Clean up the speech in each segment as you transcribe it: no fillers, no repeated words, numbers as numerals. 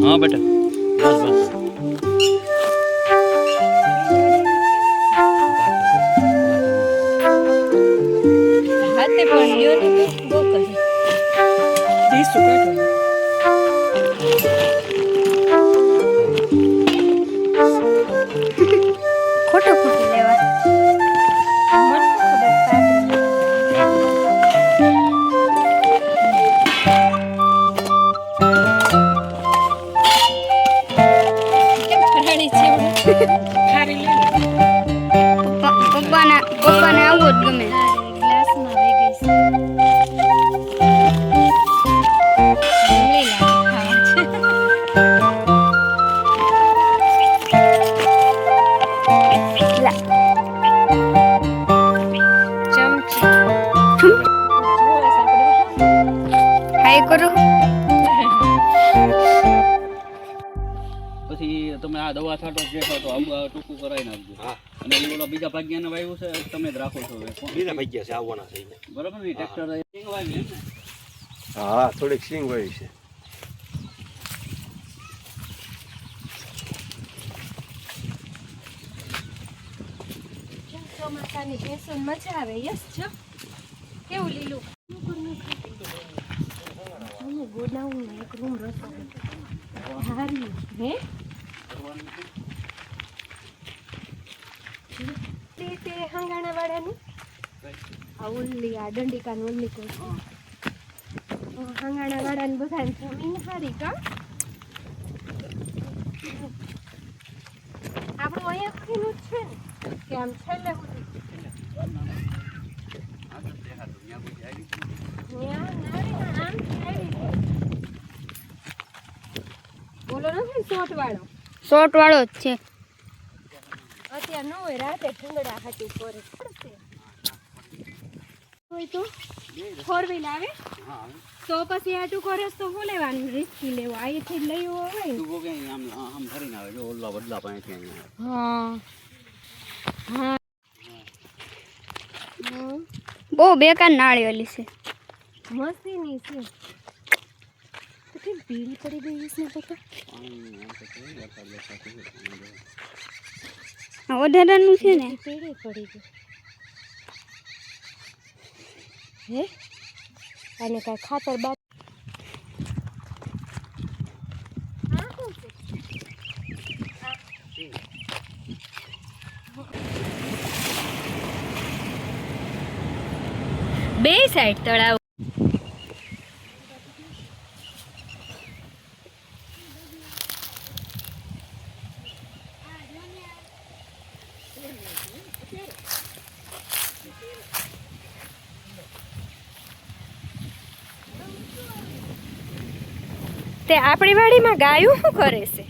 हाँ बेटा बस बस हाथे पर लियो ने बो કરી 30 કાઢો ખોટો ખોટો લેવા મન ખબર પાપડી કેમ ફરાળી છે ખારી લે પપ્પાને આવો જ ગમે ગ્લાસમાં રહી ગઈ છે લઈ લા પછી તમે આ દવા છાંટો જે છાંટો આવું ટૂંકું કરાવી નાખજો અને એ ઓલા બીજા ભાગ્યાને વાવ્યું છે તમે જ રાખો છો બીજા ભાગ્યા છે આવવાના છે બરાબર ને ટ્રેક્ટર વાવી હા થોડીક સિંગ હોય છે ચોમાસાની ભેંસો મજા આવે યસ છો કેવું લીલું ગોડાઉન એક રૂમ રસો હારી હે તે હંગાણા વાળાનું આ ઓલી આ દંડિકા નું ઓલી કોઈ હંગાણા વાળાને બધા જમીન હારી કા આપણું અહીંયાથી જ છે ને કે આમ છેલ્લે બોલો નથી શોર્ટ વાળો જ છે અત્યારે ન હોય રાતે ઠંડા હાથી ફોરે પડશે હોય તો 4 વ્હીલ આવે તો પછી આ ટૂંકો રસ્તો હું લેવાનું રિસ્કી લેવો અહીંથી જ લઈ હોય ટૂંકો કે આમ ફરીને આવે જો ઓલા બદલા પાસેથી અહીંયા હા હા બહુ બેકાર નાળિયેલી છે મસ્તીની છે કેટલી ભીડ પડી ગઈ છે પપ્પા વધારાનું છે ને પીળી પડી ગઈ હે અને કાંઈ ખાતર બાદ બે સાઈડ તળાવ તે આપણી વાડીમાં ગાયું શું કરે છે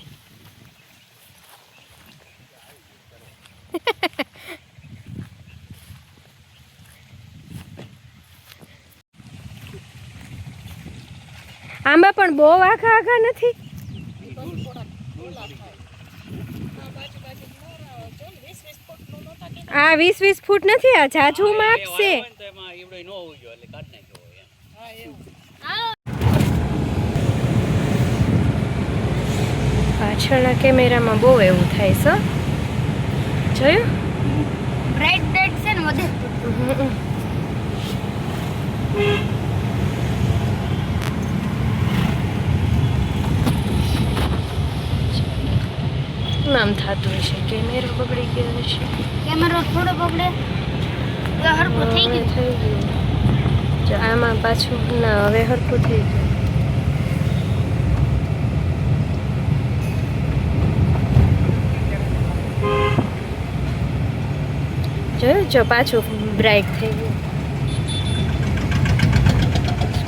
આંબા પણ બહુ આખા આખા નથી આ 20-20 ફૂટ નથી આ જાજુ માપ છે પાછળના કેમેરામાં બહુ એવું થાય છે જોયું બ્રાઇટ બ્રાઇટ છે ને વધે નામ થતું હશે કેમેરો બગડી ગયો હશે કેમેરો થોડો બગડે હરખું થઈ ગયું જો આમાં પાછું ના હવે હરખું થઈ ગયું. જોયું જો પાછું બ્રાઇટ થઈ ગયું.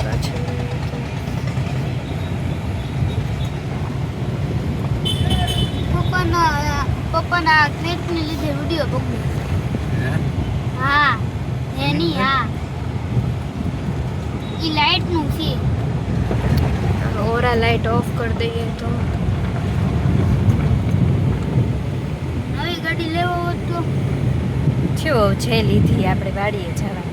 પાછું પપ્પાના ક્રેકને લીધે વિડીયો પકડ્યો. હા એની હા ઈ લાઈટ નું છે. ઓરા લાઈટ ઓફ કરી દઈએ તો નવી ગાડી લેવો હોત તો જો છે લીધી આપણે વાડીએ જવા.